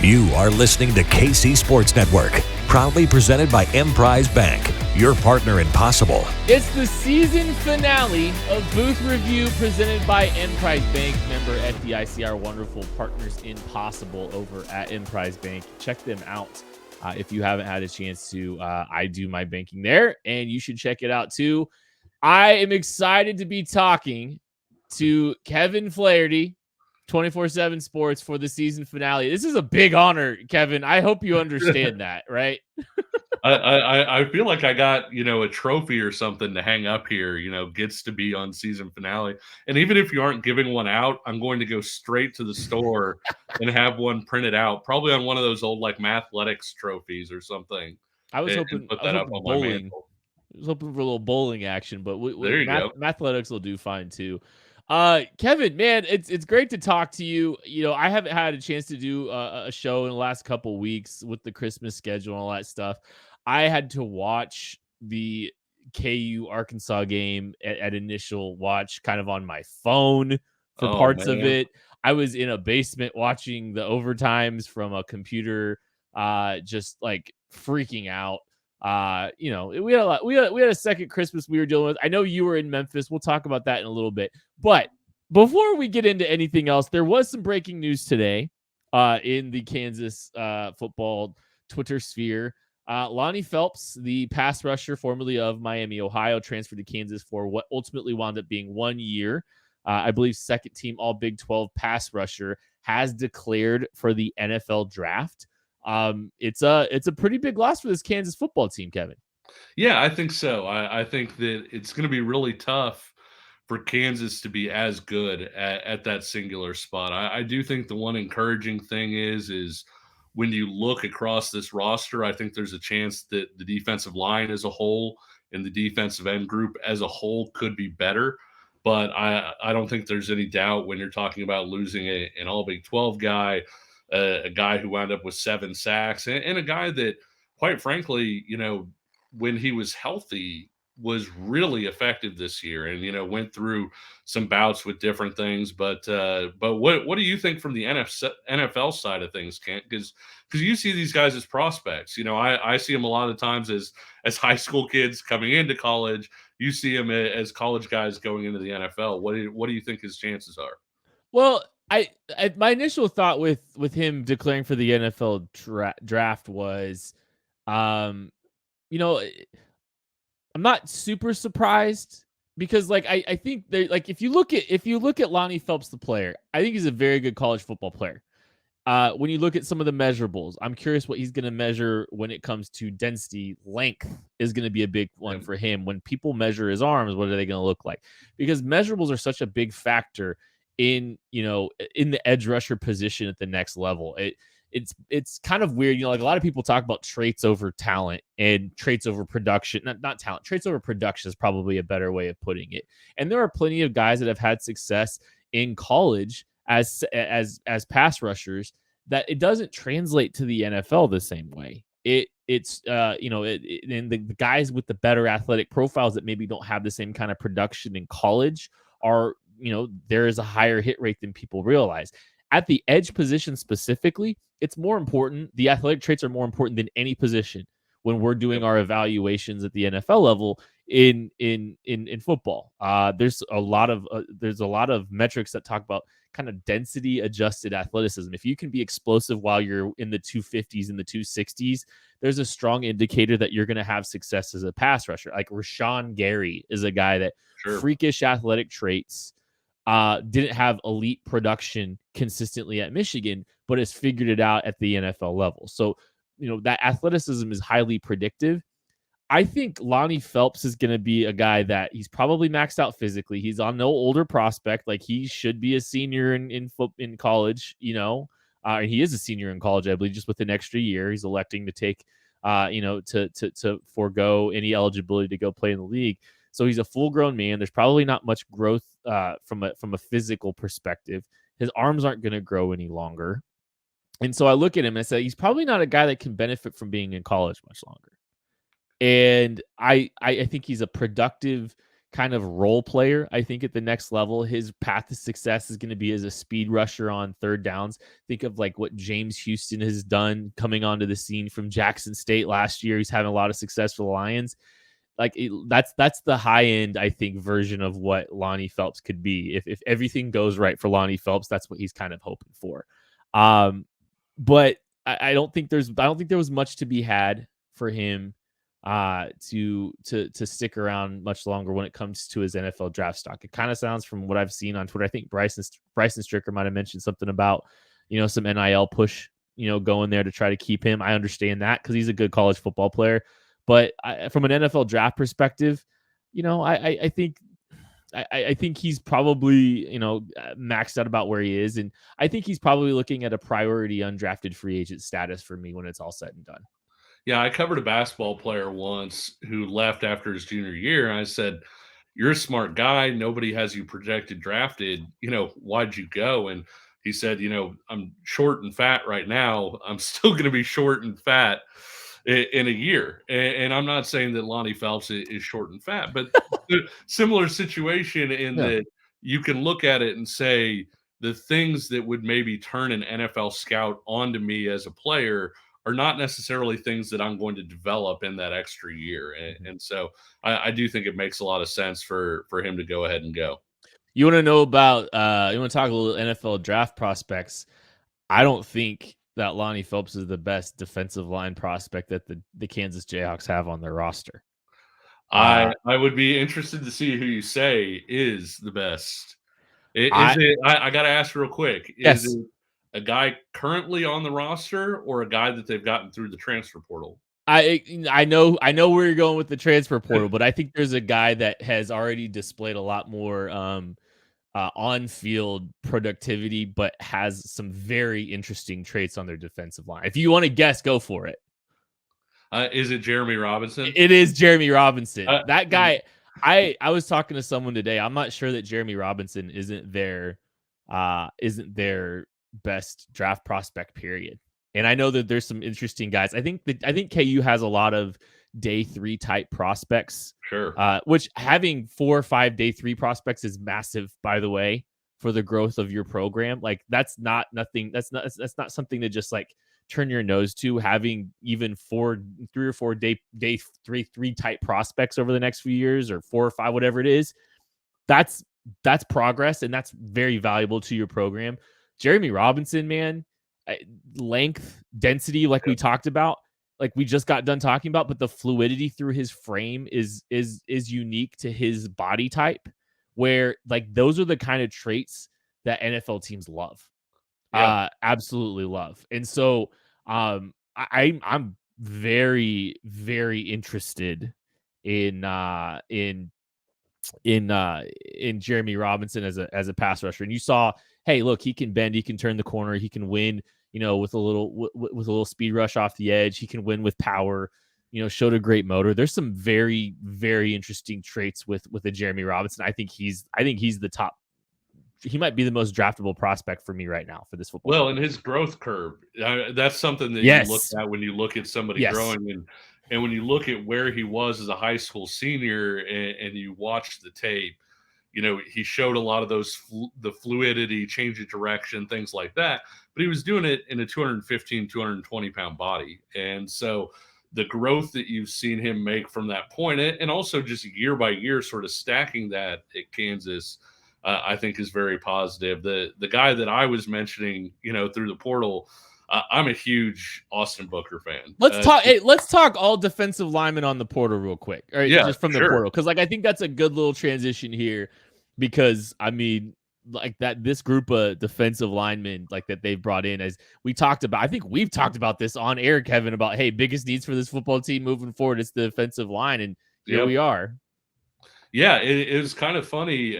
You are listening to KC Sports Network, proudly presented by Emprise Bank, your partner in possible. It's the season finale of Booth Review presented by Emprise Bank, member FDIC, our wonderful partners in possible over at Emprise Bank. Check them out if you haven't had a chance to. I do my banking there, and you should check it out too. I am excited to be talking to Kevin Flaherty, 24/7 Sports, for the season finale. This is a big honor, Kevin. I hope you understand that, right? I feel like I got, a trophy or something to hang up here, gets to be on season finale. And even if you aren't giving one out, I'm going to go straight to the store and have one printed out, probably on one of those old like Mathletics trophies or something. I was hoping for bowling. I was hoping for a little bowling action, but there you go. Mathletics will do fine too. Kevin, man, it's great to talk to you. I haven't had a chance to do a show in the last couple weeks with the Christmas schedule and all that stuff. I had to watch the KU Arkansas game at initial watch kind of on my phone for parts of it. I was in a basement watching the overtimes from a computer, just like freaking out. We had a second Christmas we were dealing with. I know you were in Memphis. We'll talk about that in a little bit. But before we get into anything else, there was some breaking news today in the Kansas football Twitter sphere. Lonnie Phelps, the pass rusher formerly of Miami, Ohio, transferred to Kansas for what ultimately wound up being 1 year. I believe second team all Big 12 pass rusher, has declared for the NFL draft. It's a pretty big loss for this Kansas football team, Kevin. Yeah, I think so. I think that it's going to be really tough for Kansas to be as good at that singular spot. I do think the one encouraging thing is when you look across this roster, I think there's a chance that the defensive line as a whole and the defensive end group as a whole could be better. But I don't think there's any doubt when you're talking about losing an all Big 12 guy, a guy who wound up with 7 sacks, and a guy that, quite frankly, when he was healthy, was really effective this year, and went through some bouts with different things. But what do you think from the NFL side of things, Kent? Because you see these guys as prospects. I see them a lot of times as high school kids coming into college. You see them as college guys going into the NFL. What do you think his chances are? Well, my initial thought with him declaring for the NFL draft was, I'm not super surprised because I think if you look at Lonnie Phelps, the player, I think he's a very good college football player. When you look at some of the measurables, I'm curious what he's going to measure when it comes to density. Length is going to be a big one for him. When people measure his arms, what are they going to look like? Because measurables are such a big factor in the edge rusher position at the next level. It's kind of weird. A lot of people talk about traits over talent and traits over production. Not talent. Traits over production is probably a better way of putting it. And there are plenty of guys that have had success in college as pass rushers that it doesn't translate to the NFL the same way. And the guys with the better athletic profiles that maybe don't have the same kind of production in college are, there is a higher hit rate than people realize. At the edge position specifically, it's more important. The athletic traits are more important than any position when we're doing our evaluations at the NFL level in football. There's a lot of metrics that talk about kind of density adjusted athleticism. If you can be explosive while you're in the 250s and the 260s, there's a strong indicator that you're going to have success as a pass rusher. Like Rashawn Gary is a guy that freakish athletic traits, didn't have elite production consistently at Michigan, but has figured it out at the NFL level. So, that athleticism is highly predictive. I think Lonnie Phelps is going to be a guy that he's probably maxed out physically. He's on no older prospect. Like, he should be a senior in college, and he is a senior in college, I believe, just with an extra year. He's electing to take, to forego any eligibility to go play in the league. So he's a full-grown man. There's probably not much growth from a physical perspective. His arms aren't going to grow any longer. And so I look at him and I say, he's probably not a guy that can benefit from being in college much longer. And I think he's a productive kind of role player, I think, at the next level. His path to success is going to be as a speed rusher on third downs. Think of like what James Houston has done coming onto the scene from Jackson State last year. He's having a lot of success for the Lions. Like that's the high end, I think, version of what Lonnie Phelps could be. If everything goes right for Lonnie Phelps, that's what he's kind of hoping for. But I don't think there was much to be had for him to stick around much longer when it comes to his NFL draft stock. It kind of sounds from what I've seen on Twitter. I think Bryson Stricker might have mentioned something about, some NIL push, going there to try to keep him. I understand that because he's a good college football player. But from an NFL draft perspective, I think he's probably, maxed out about where he is. And I think he's probably looking at a priority undrafted free agent status for me when it's all said and done. Yeah, I covered a basketball player once who left after his junior year, and I said, "You're a smart guy. Nobody has you projected drafted. Why'd you go?" And he said, "I'm short and fat right now. I'm still going to be short and fat in a year." And I'm not saying that Lonnie Phelps is short and fat, but similar situation in that you can look at it and say the things that would maybe turn an NFL scout onto me as a player are not necessarily things that I'm going to develop in that extra year. And so I do think it makes a lot of sense for him to go ahead and go. You want to know about, you want to talk a little NFL draft prospects. I don't think that Lonnie Phelps is the best defensive line prospect that the Kansas Jayhawks have on their roster. I would be interested to see who you say is the best. I got to ask real quick. Yes. Is it a guy currently on the roster or a guy that they've gotten through the transfer portal? I know where you're going with the transfer portal, but I think there's a guy that has already displayed a lot more on-field productivity, but has some very interesting traits on their defensive line. If you want to guess, go for it. Is it Jeremy Robinson? It is Jeremy Robinson. That guy, I was talking to someone today. I'm not sure that Jeremy Robinson isn't their best draft prospect, period. And I know that there's some interesting guys. I think KU has a lot of day 3 type prospects. Sure. Which having 4 or 5 day 3 prospects is massive, by the way, for the growth of your program. Like that's not something to just like turn your nose to. Having even 3 or 4 day 3 type prospects over the next few years, or 4 or 5, whatever it is, that's progress, and that's very valuable to your program. Jeremy Robinson, man, length, density, like we talked about, like we just got done talking about, but the fluidity through his frame is unique to his body type, where like those are the kind of traits that NFL teams love. Absolutely love. And so I'm very, very interested in Jeremy Robinson as a pass rusher. And you saw, hey, look, he can bend, he can turn the corner, he can win, with a little speed rush off the edge. He can win with power, showed a great motor. There's some very, very interesting traits with a Jeremy Robinson. I think he's the top. He might be the most draftable prospect for me right now for this football. Well, and his growth curve, that's something that you look at when you look at somebody growing. And when you look at where he was as a high school senior and you watch the tape, he showed a lot of those, the fluidity, change of direction, things like that. But he was doing it in a 215, 220-pound body. And so the growth that you've seen him make from that point, and also just year by year sort of stacking that at Kansas, I think is very positive. The guy that I was mentioning, through the portal, I'm a huge Austin Booker fan. Let's talk all defensive linemen on the portal real quick. All right, just from the portal, because I think that's a good little transition here. Because this group of defensive linemen that they've brought in, as we talked about, I think we've talked about this on air, Kevin, about hey, biggest needs for this football team moving forward is the defensive line, and here we are. Yeah, it was kind of funny.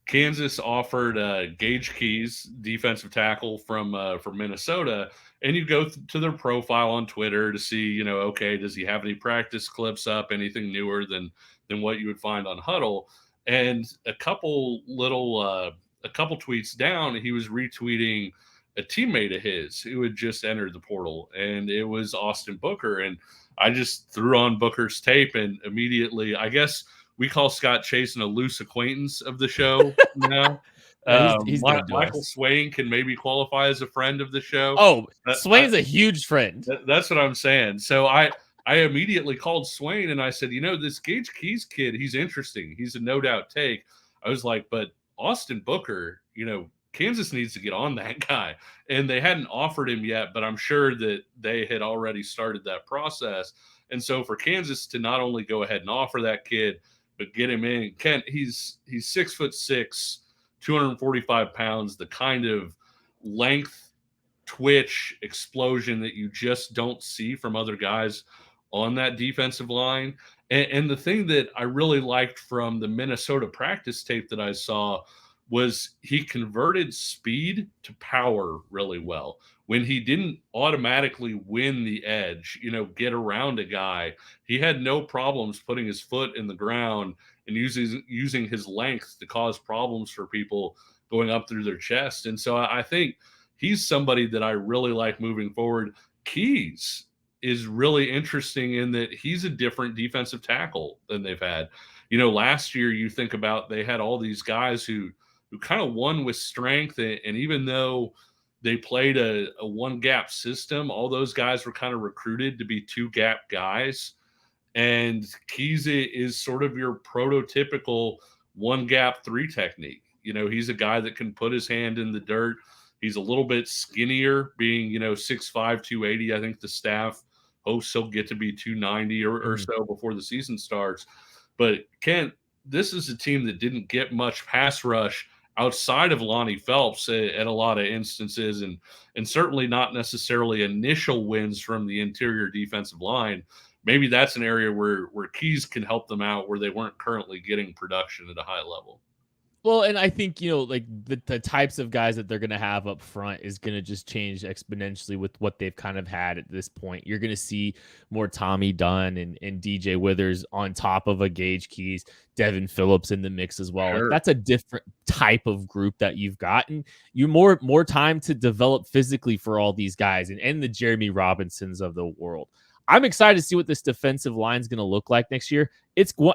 Kansas offered Gage Keys, defensive tackle from Minnesota, and you go to their profile on Twitter to see, okay, does he have any practice clips up, anything newer than what you would find on Huddle? And a couple tweets down, he was retweeting a teammate of his who had just entered the portal, and it was Austin Booker. And I just threw on Booker's tape, and immediately, I guess we call Scott Chasen a loose acquaintance of the show now. He's good to Michael us. Swain can maybe qualify as a friend of the show. Oh, I, Swain's a huge friend. that's what I'm saying. So I immediately called Swain and I said, this Gage Keys kid, he's interesting. He's a no doubt take. I was like, but Austin Booker, Kansas needs to get on that guy. And they hadn't offered him yet, but I'm sure that they had already started that process. And so for Kansas to not only go ahead and offer that kid, but get him in, Kent, he's 6'6", 245 pounds, the kind of length, twitch, explosion that you just don't see from other guys on that defensive line. And the thing that I really liked from the Minnesota practice tape that I saw was he converted speed to power really well. When he didn't automatically win the edge, get around a guy, he had no problems putting his foot in the ground and using his length to cause problems for people going up through their chest. And so I think he's somebody that I really like moving forward. Keys is really interesting in that he's a different defensive tackle than they've had. Last year you think about they had all these guys who kind of won with strength, and even though they played a one gap system, all those guys were kind of recruited to be two gap guys. And Keys is sort of your prototypical one gap three technique. He's a guy that can put his hand in the dirt. He's a little bit skinnier, being 6'5", 280. I think the staff hopes he'll get to be 290 or so before the season starts. But Kent, this is a team that didn't get much pass rush outside of Lonnie Phelps at a lot of instances, and certainly not necessarily initial wins from the interior defensive line. Maybe that's an area where Keys can help them out, where they weren't currently getting production at a high level. Well, and I think, like the types of guys that they're going to have up front is going to just change exponentially with what they've kind of had at this point. You're going to see more Tommy Dunn and DJ Withers on top of a Gage Keys, Devin Phillips in the mix as well. Sure. Like, that's a different type of group that you've gotten. You more time to develop physically for all these guys and the Jeremy Robinsons of the world. I'm excited to see what this defensive line is going to look like next year.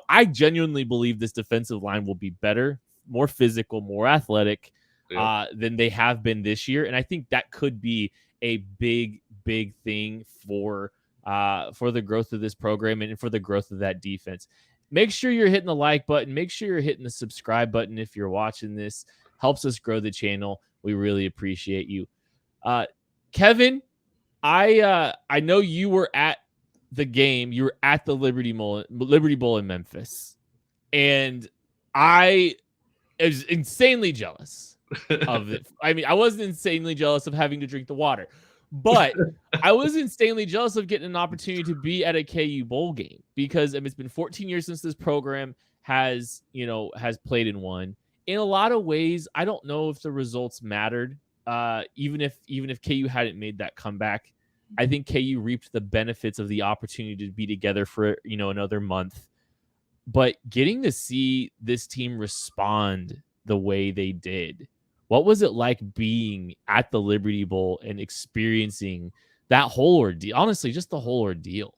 I genuinely believe this defensive line will be better, more physical, more athletic than they have been this year. And I think that could be a big thing for the growth of this program and for the growth of that defense. Make sure you're hitting the like button. Make sure you're hitting the subscribe button if you're watching this. Helps us grow the channel. We really appreciate you. Kevin, I know you were at the game. You were at the Liberty Bowl in Memphis. And I was insanely jealous of it. I mean, I wasn't insanely jealous of having to drink the water, but I was insanely jealous of getting an opportunity to be at a KU bowl game, because it's been 14 years since this program has played in one. In a lot of ways, I don't know if the results mattered. Even if KU hadn't made that comeback, I think KU reaped the benefits of the opportunity to be together for another month. But getting to see this team respond the way they did, what was it like being at the Liberty Bowl and experiencing that whole ordeal? Honestly, just the whole ordeal.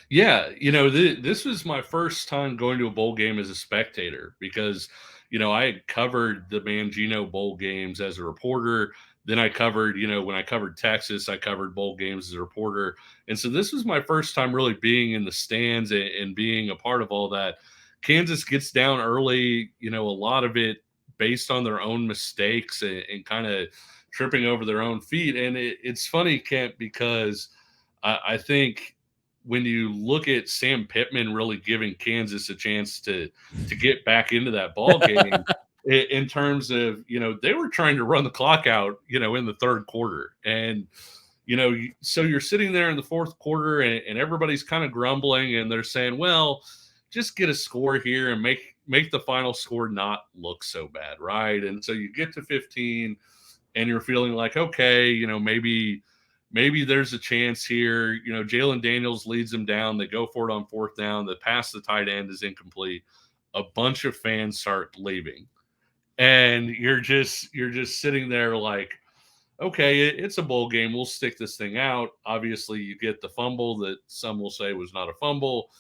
Yeah, this was my first time going to a bowl game as a spectator, because, I had covered the Mangino bowl games as a reporter. Then I covered, when I covered Texas, I covered bowl games as a reporter. And so this was my first time really being in the stands and being a part of all that. Kansas gets down early, a lot of it based on their own mistakes and kind of tripping over their own feet. And it's funny, Kent, because I think when you look at Sam Pittman really giving Kansas a chance to get back into that ball game, in terms of, they were trying to run the clock out, in the third quarter. And, so you're sitting there in the fourth quarter and everybody's kind of grumbling, and they're saying, well, just get a score here and make the final score not look so bad, right? And so you get to 15 and you're feeling like, okay, maybe there's a chance here. Jalen Daniels leads them down. They go for it on fourth down. The pass to the tight end is incomplete. A bunch of fans start leaving. And you're just sitting there like, okay, it's a bowl game. We'll stick this thing out. Obviously, you get the fumble that some will say was not a fumble.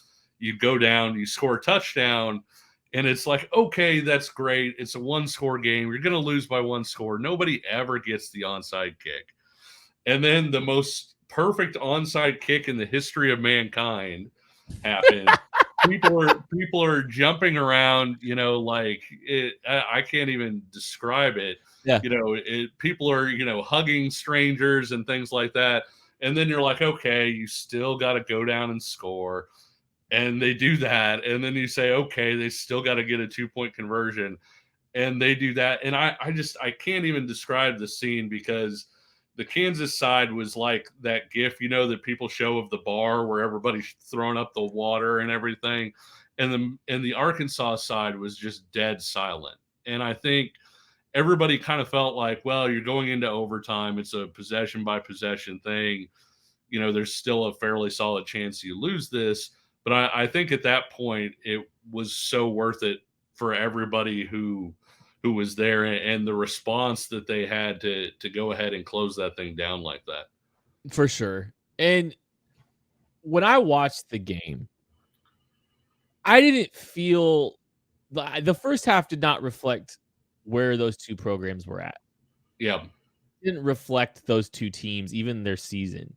you go down, you score a touchdown, and it's like, okay, that's great. It's a one-score game. You're going to lose by one score. Nobody ever gets the onside kick. And then the most perfect onside kick in the history of mankind happened. people are jumping around, like it. I can't even describe it. Yeah. People are, hugging strangers and things like that. And then you're like, okay, you still got to go down and score. And they do that. And then you say, okay, they still got to get a 2-point conversion. And they do that. And I can't even describe the scene, because the Kansas side was like that GIF, that people show of the bar where everybody's throwing up the water and everything. And the Arkansas side was just dead silent. And I think everybody kind of felt like, well, you're going into overtime. It's a possession by possession thing. There's still a fairly solid chance you lose this. But I think at that point, it was so worth it for everybody who was there, and the response that they had to go ahead and close that thing down like that. For sure. And when I watched the game, I didn't feel the first half did not reflect where those two programs were at. Yeah. It didn't reflect those two teams, even their season.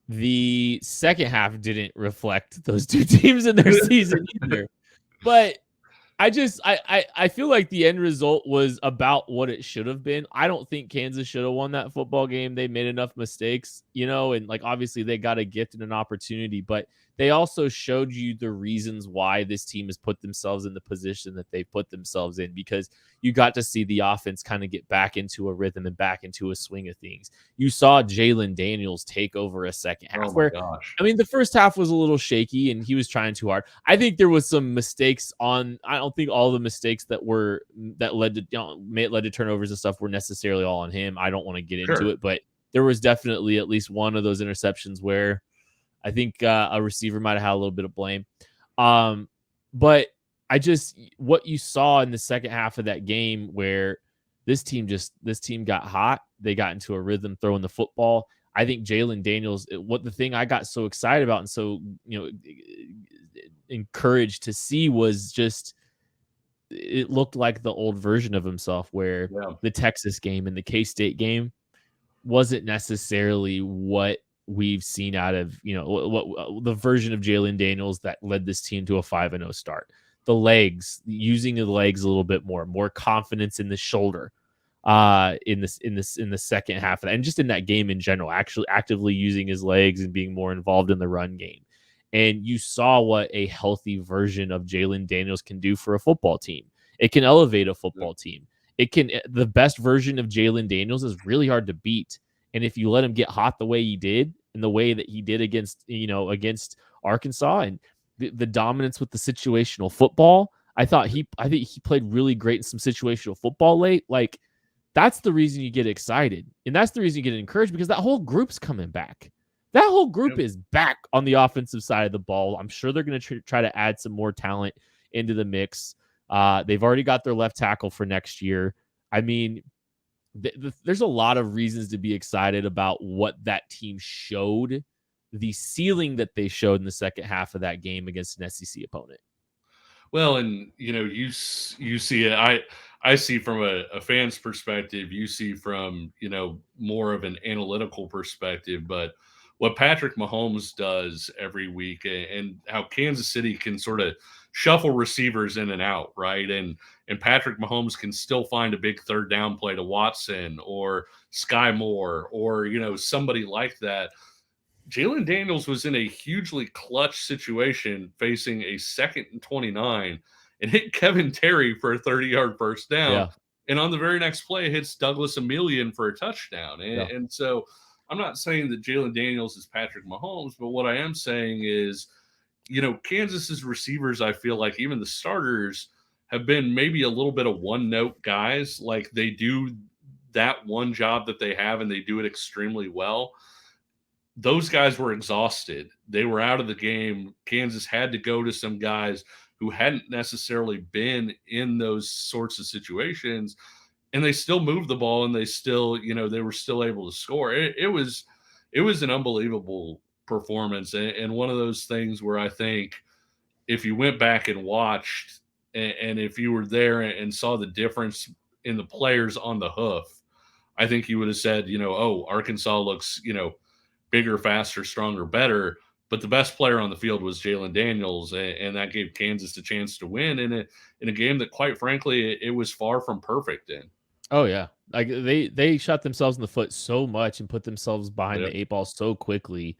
The second half didn't reflect those two teams in their season either. But I feel like the end result was about what it should have been. I don't think Kansas should have won that football game. They made enough mistakes, and like obviously they got a gift and an opportunity, but they also showed you the reasons why this team has put themselves in the position that they put themselves in, because you got to see the offense kind of get back into a rhythm and back into a swing of things. You saw Jalen Daniels take over a second half gosh. I mean, the first half was a little shaky and he was trying too hard. I think there was some mistakes I don't think all the mistakes that led to turnovers and stuff were necessarily all on him. I don't want to get into it, but there was definitely at least one of those interceptions where I think a receiver might have had a little bit of blame. But what you saw in the second half of that game, where this team got hot, they got into a rhythm throwing the football. I think Jalen Daniels, the thing I got so excited about and so, encouraged to see was just, it looked like the old version of himself, where the Texas game and the K-State game wasn't necessarily what we've seen out of, what the version of Jalen Daniels that led this team to a 5-0 start. The legs, using the legs a little bit more confidence in the shoulder in the second half of that, and just in that game in general, actually actively using his legs and being more involved in the run game. And you saw what a healthy version of Jalen Daniels can do for a football team. It can elevate a football team. The best version of Jalen Daniels is really hard to beat. And if you let him get hot the way he did, and the way that he did against Arkansas, and the dominance with the situational football, I think he played really great in some situational football late. Like, that's the reason you get excited. And that's the reason you get encouraged, because that whole group's coming back. That whole group is back on the offensive side of the ball. I'm sure they're going to try to add some more talent into the mix. They've already got their left tackle for next year. I mean, there's a lot of reasons to be excited about what that team showed, the ceiling that they showed in the second half of that game against an SEC opponent. Well, and you see it. I see from a fan's perspective. You see from more of an analytical perspective. But what Patrick Mahomes does every week, and how Kansas City can sort of shuffle receivers in and out, right? And Patrick Mahomes can still find a big third down play to Watson or Sky Moore or somebody like that. Jalen Daniels was in a hugely clutch situation facing a 2nd and 29 and hit Kevin Terry for a 30-yard first down. Yeah. And on the very next play, hits Douglas Emilion for a touchdown. And so I'm not saying that Jalen Daniels is Patrick Mahomes, but what I am saying is, Kansas's receivers, I feel like even the starters have been maybe a little bit of one-note guys. Like, they do that one job that they have, and they do it extremely well. Those guys were exhausted. They were out of the game. Kansas had to go to some guys who hadn't necessarily been in those sorts of situations, and they still moved the ball, and they still, they were still able to score. It was an unbelievable performance, and one of those things where I think, if you went back and watched, and if you were there and saw the difference in the players on the hoof, I think you would have said, oh, Arkansas looks, bigger, faster, stronger, better. But the best player on the field was Jalen Daniels, and that gave Kansas a chance to win in a game that, quite frankly, it was far from perfect in. Oh yeah, like they shot themselves in the foot so much and put themselves behind Yep. the eight ball so quickly,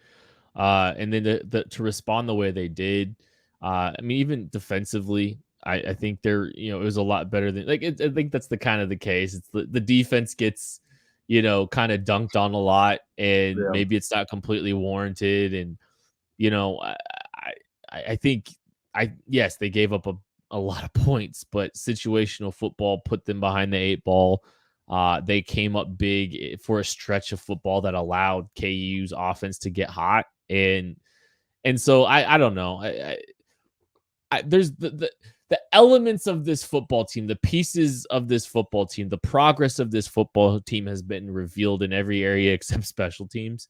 and then to respond the way they did. I mean, even defensively, I think they're it was a lot better than I think that's the kind of the case. It's the defense gets kind of dunked on a lot, and Yeah. maybe it's not completely warranted. And you know, I think yes, they gave up a lot of points, but situational football put them behind the eight ball. They came up big for a stretch of football that allowed KU's offense to get hot, and so I don't know. There's the elements of this football team, the pieces of this football team, the progress of this football team has been revealed in every area except special teams.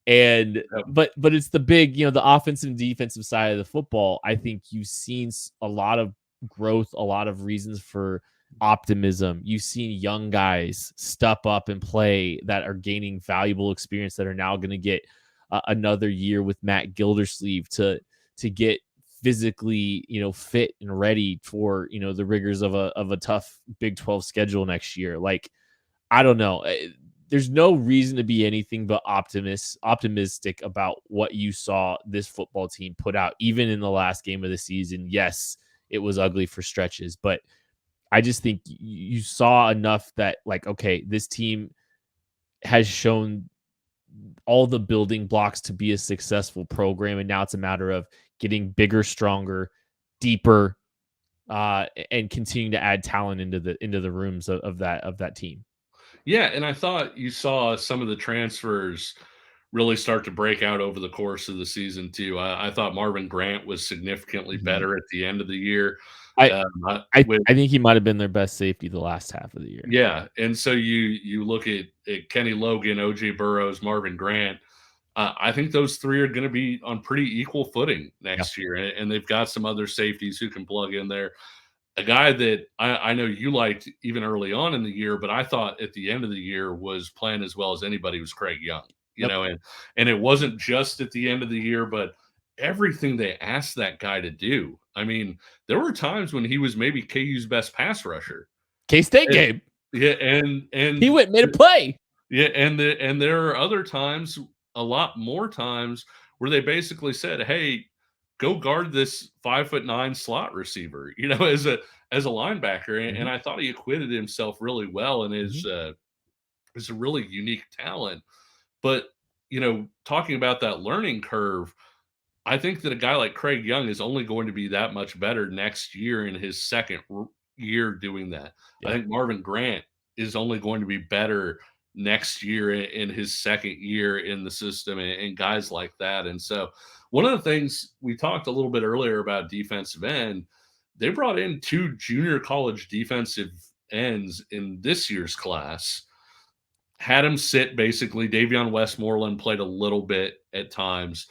And Yep. but it's the big, the offensive and defensive side of the football. I think you've seen a lot of growth, a lot of reasons for optimism. You've seen young guys step up and play that are gaining valuable experience that are now going to get another year with Matt Gildersleeve to get physically, fit and ready for, the rigors of a tough Big 12 schedule next year. Like, I don't know. There's no reason to be anything but optimistic about what you saw this football team put out, even in the last game of the season. Yes, it was ugly for stretches, but I just think you saw enough that, like, okay, this team has shown all the building blocks to be a successful program, and now it's a matter of getting bigger, stronger, deeper, and continuing to add talent into the rooms of that team. Yeah, and I thought you saw some of the transfers really start to break out over the course of the season too. I thought Marvin Grant was significantly Mhm. better at the end of the year. I With I think he might have been their best safety the last half of the year. Yeah, and so you look at Kenny Logan, OJ Burrows, Marvin Grant. I think those three are going to be on pretty equal footing Yeah. next year, and they've got some other safeties who can plug in there. A guy that I know you liked even early on in the year, but I thought at the end of the year was playing as well as anybody was Craig Young. Yep. And it wasn't just at the end of the year, but everything they asked that guy to do. I mean, there were times when he was maybe KU's best pass rusher. K-State And, game. yeah, and He went and made a play. yeah, and there are other times, a lot more times, where they basically said, "Hey, go guard this 5'9" slot receiver," as a linebacker, and Mhm. I thought he acquitted himself really well and Mhm. is a really unique talent. But talking about that learning curve, I think that a guy like Craig Young is only going to be that much better next year in his second year doing that. I Yeah. think Marvin Grant is only going to be better next year in his second year in the system and guys like that. And so, one of the things we talked a little bit earlier about defensive end, they brought in two junior college defensive ends in this year's class, had him sit basically. Davion Westmoreland played a little bit at times,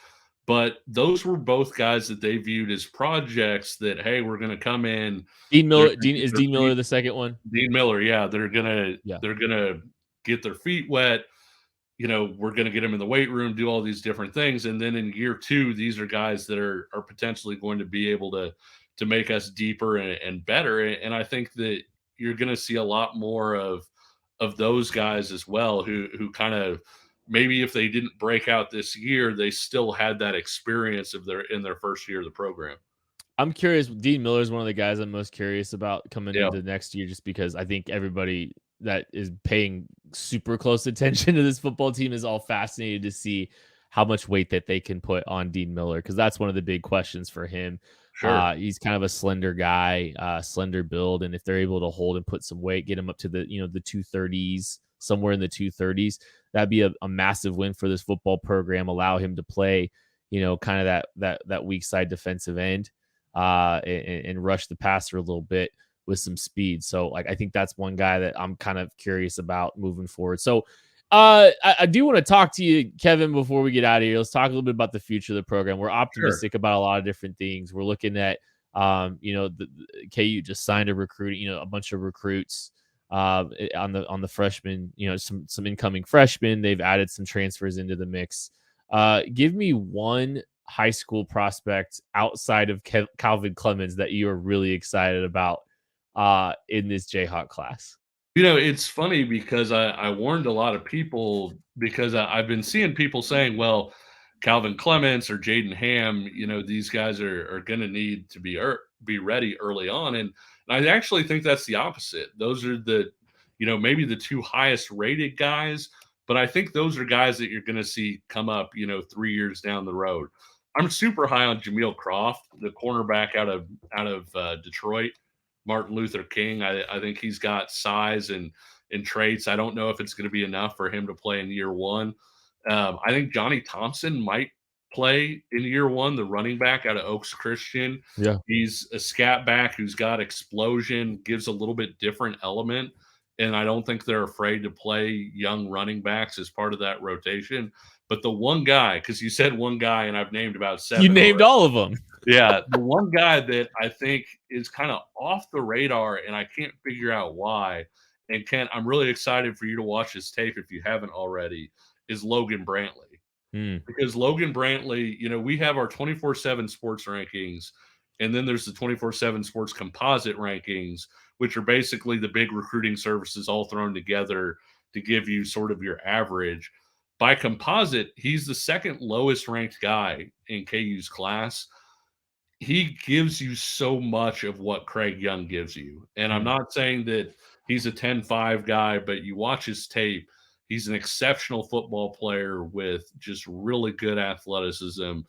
but those were both guys that they viewed as projects that, hey, we're going to come in. Dean They're Miller. gonna get Is their Dean Miller feet. the second one? Dean Miller, yeah, Yeah. they're gonna get their feet wet. We're gonna get them in the weight room, do all these different things, and then in year two, these are guys that are potentially going to be able to make us deeper and better. And I think that you're going to see a lot more of those guys as well, who kind of, maybe if they didn't break out this year, they still had that experience in their first year of the program. I'm curious. Dean Miller is one of the guys I'm most curious about coming Yeah, into next year, just because I think everybody that is paying super close attention to this football team is all fascinated to see how much weight that they can put on Dean Miller, because that's one of the big questions for him. sure. He's kind of a slender guy, slender build, and if they're able to hold and put some weight, get him up to the the 230s, somewhere in the 230s, that'd be a massive win for this football program. Allow him to play, kind of that weak side defensive end, and rush the passer a little bit with some speed. So, like, I think that's one guy that I'm kind of curious about moving forward. So, I do want to talk to you, Kevin, before we get out of here. Let's talk a little bit about the future of the program. We're Sure. optimistic about a lot of different things. We're looking at, the KU just signed a recruit, a bunch of recruits on the freshmen, some incoming freshmen. They've added some transfers into the mix. Give me one high school prospect outside of Calvin Clemens that you are really excited about in this Jayhawk class. It's funny because I warned a lot of people because I've been seeing people saying, well, Calvin Clements or Jaden Ham, these guys are going to need to be ready early on. And I actually think that's the opposite. Those are maybe the two highest rated guys, but I think those are guys that you're going to see come up, 3 years down the road. I'm super high on Jameel Croft, the cornerback out of Detroit. Martin Luther King. I think he's got size and traits. I don't know if it's going to be enough for him to play in year one. I think Johnny Thompson might play in year one, the running back out of Oaks Christian. Yeah. He's a scat back who's got explosion, gives a little bit different element. And I don't think they're afraid to play young running backs as part of that rotation. But the one guy, because you said one guy, and I've named about seven. You named already. all of them. Yeah, the one guy that I think is kind of off the radar, and I can't figure out why. And Kent, I'm really excited for you to watch his tape if you haven't already. Is Logan Brantley. Because Logan Brantley, we have our 24/7 sports rankings, and then there's the 24/7 sports composite rankings, which are basically the big recruiting services all thrown together to give you sort of your average. By composite, he's the second lowest ranked guy in KU's class. He gives you so much of what Craig Young gives you. And I'm not saying that he's a 10-5 guy, but you watch his tape, he's an exceptional football player with just really good athleticism.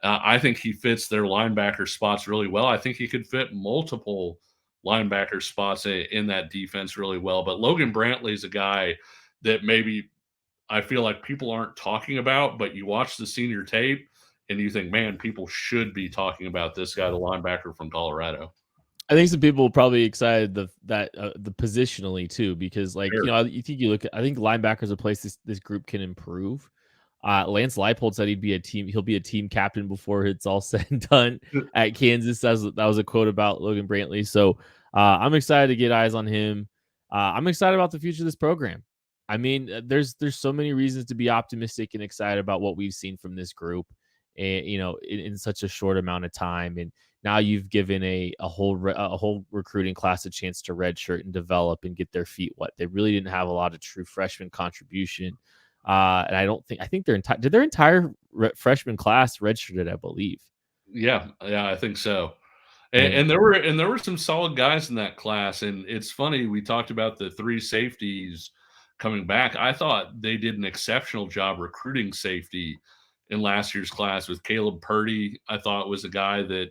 I think he fits their linebacker spots really well. I think he could fit multiple linebacker spots in that defense really well. But Logan Brantley is a guy that maybe I feel like people aren't talking about, but you watch the senior tape and you think, man, people should be talking about this guy, the linebacker from Colorado. I think some people will probably excited the positionally too, because Sure. I think linebackers are a place this group can improve. Lance Leipold said he'll be a team captain before it's all said and done at Kansas. That was a quote about Logan Brantley. So I'm excited to get eyes on him. I'm excited about the future of this program. I mean, there's so many reasons to be optimistic and excited about what we've seen from this group, and in such a short amount of time. And now you've given a whole recruiting class a chance to redshirt and develop and get their feet wet. They really didn't have a lot of true freshman contribution. And I think their entire freshman class redshirted, I believe. Yeah, I think so. And there were some solid guys in that class. And it's funny, we talked about the three safeties coming back. I thought they did an exceptional job recruiting safety in last year's class with Caleb Purdy. I thought was a guy that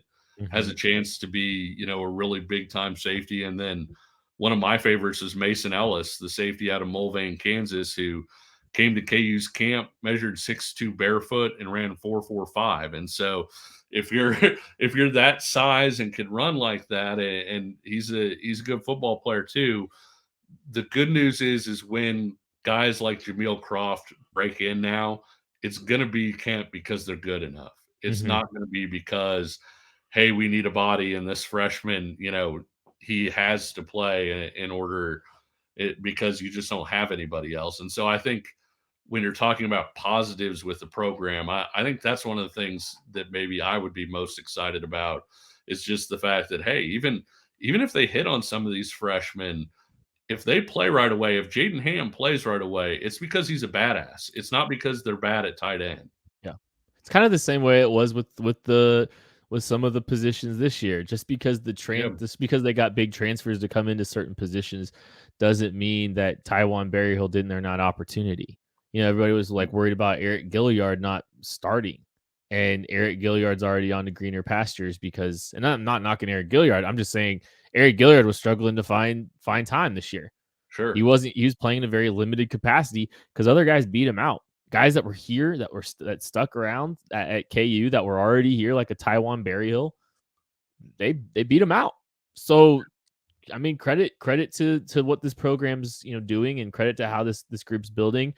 has a chance to be, a really big time safety. And then one of my favorites is Mason Ellis, the safety out of Mulvane, Kansas, who came to KU's camp, measured 6'2" barefoot, and ran 4.45. And so if you're that size and can run like that, and he's a good football player too. The good news is when guys like Jameel Croft break in now, it's going to be camp because they're good enough. It's not going to be because, hey, we need a body and this freshman, he has to play in order because you just don't have anybody else. And so I think when you're talking about positives with the program, I think that's one of the things that maybe I would be most excited about is just the fact that, hey, even if they hit on some of these freshmen, if they play right away, if Jaden Ham plays right away, it's because he's a badass. It's not because they're bad at tight end. Yeah. It's kind of the same way it was with some of the positions this year. Just because they got big transfers to come into certain positions doesn't mean that Taiwan Berryhill didn't earn that opportunity. Everybody was worried about Eric Gilliard not starting, and Eric Gilliard's already on to greener pastures because, and I'm not knocking Eric Gilliard. I'm just saying Eric Gilliard was struggling to find time this year. Sure. He was playing in a very limited capacity because other guys beat him out. Guys that were here that stuck around at KU that were already here, like a Taiwan Berryhill, they beat him out. So I mean, credit to what this program's doing, and credit to how this group's building.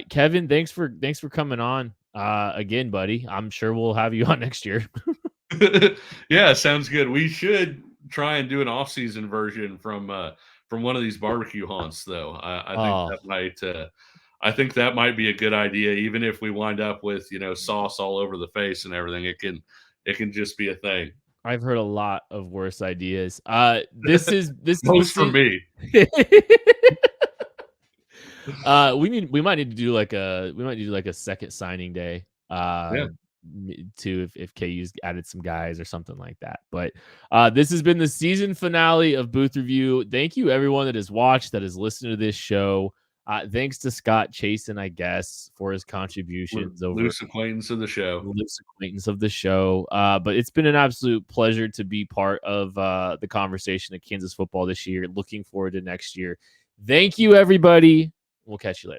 Kevin, thanks for coming on again, buddy. I'm sure we'll have you on next year. Yeah, sounds good. We should try and do an off-season version from one of these barbecue haunts, though. I think that might be a good idea, even if we wind up with sauce all over the face and everything. It can just be a thing. I've heard a lot of worse ideas. This is Most for me. We might need to do like a second signing day. Yeah. To if KU's added some guys or something like that. But this has been the season finale of Booth Review. Thank you everyone that has watched, that has listened to this show. Thanks to Scott Chasen, I guess, for his contributions. Loose acquaintance of the show. But it's been an absolute pleasure to be part of the conversation of Kansas football this year. Looking forward to next year. Thank you, everybody. We'll catch you later.